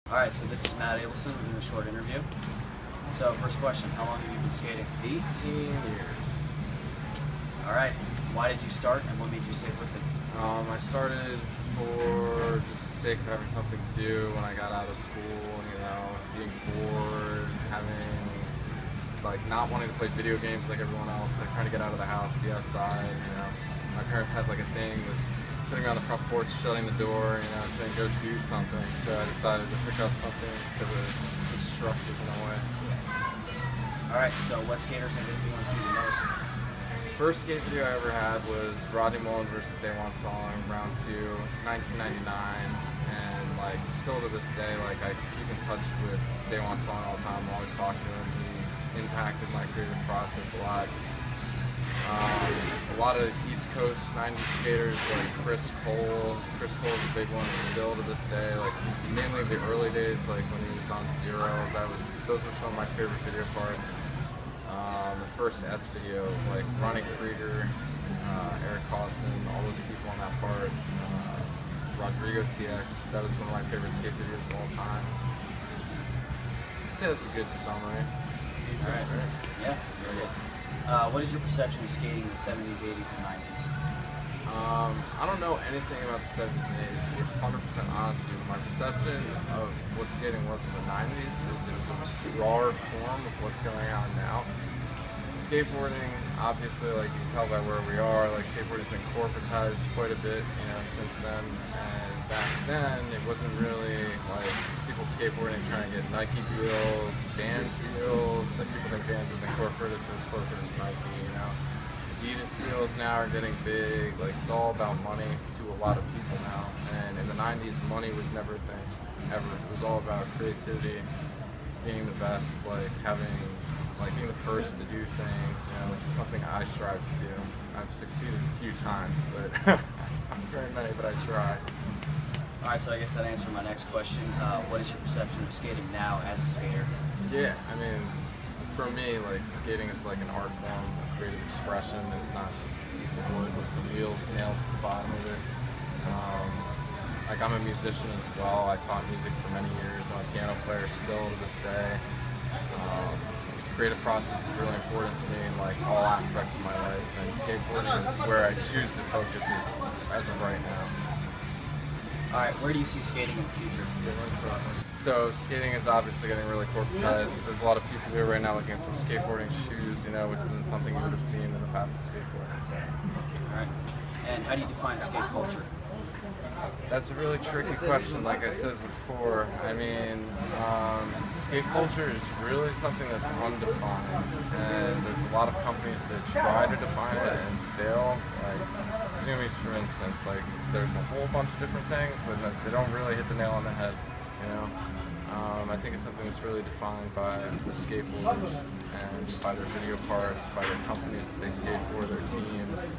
Alright, so this is Matt Abelson doing a short interview. So, first question, how long have you been skating? 18 years. Alright, why did you start and what made you stick with it? I started for just the sake of having something to do when I got out of school, being bored, not wanting to play video games like everyone else, trying to get out of the house, be outside, My parents had a thing with putting me on the front porch, shutting the door, saying go do something. So I decided to pick up something that was constructive in a way. Alright, so what skaters have influenced you the most? First skate video I ever had was Rodney Mullen versus Daewon Song, round 2, 1999, and still to this day, I keep in touch with Daewon Song all the time. I'm always talking to him. He impacted my creative process a lot. A lot of East Coast 90s skaters like Chris Cole. Chris Cole's a big one still to this day. Mainly the early days, when he was on Zero. Those were some of my favorite video parts. The first S videos, like Ronnie Krieger, Eric Costin, all those people on that part. Rodrigo TX, that was one of my favorite skate videos of all time. I'd say that's a good summary. Right. Yeah, very good. What is your perception of skating in the 70s, 80s, and 90s? I don't know anything about the 70s and 80s. To be 100% honest with you, my perception of what skating was in the 90s is it was a rawer form of what's going on now. Skateboarding, obviously, you can tell by where we are, skateboarding's been corporatized quite a bit, since then. And back then, it wasn't really people skateboarding trying to get Nike deals, Vans deals. People think Vans isn't corporate, it's as corporate as Nike, Adidas deals now are getting big. It's all about money to a lot of people now. And in the 90s, money was never a thing, ever. It was all about creativity, being the best, being the first to do things, which is something I strive to do. I've succeeded a few times, but not very many, but I try. Alright, so I guess that answered my next question. What is your perception of skating now as a skater? Yeah, for me, skating is an art form, a creative expression. It's not just a piece of wood with some wheels nailed to the bottom of it. I'm a musician as well. I taught music for many years. I'm a piano player still to this day. Creative process is really important to me in all aspects of my life, and skateboarding is where I choose to focus as of right now. Alright, where do you see skating in the future? So skating is obviously getting really corporatized. There's a lot of people here right now looking at some skateboarding shoes, which isn't something you would have seen in the past with skateboarding. Alright, and how do you define skate culture? That's a really tricky question. Like I said before, skate culture is really something that's undefined, and there's a lot of companies that try to define it and fail. Zoomies, for instance, there's a whole bunch of different things, but they don't really hit the nail on the head. I think it's something that's really defined by the skateboarders and by their video parts, by their companies that they skate for, their teams.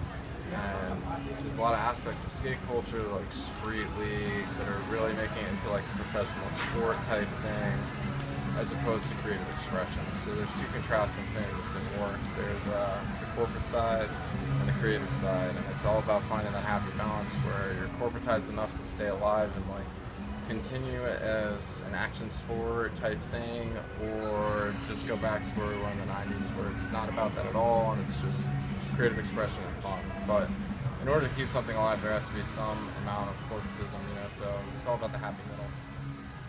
And there's a lot of aspects of skate culture, like street league, that are really making it into a professional sport type thing, as opposed to creative expression. So there's two contrasting things that work. There's the corporate side and the creative side, and it's all about finding that happy balance where you're corporatized enough to stay alive and continue it as an action sport type thing, or just go back to where we were in the 90s, where it's not about that at all, and it's just creative expression and fun. But in order to keep something alive, there has to be some amount of corporatism, so it's all about the happy middle.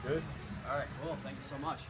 Good? Alright, cool. Thank you so much.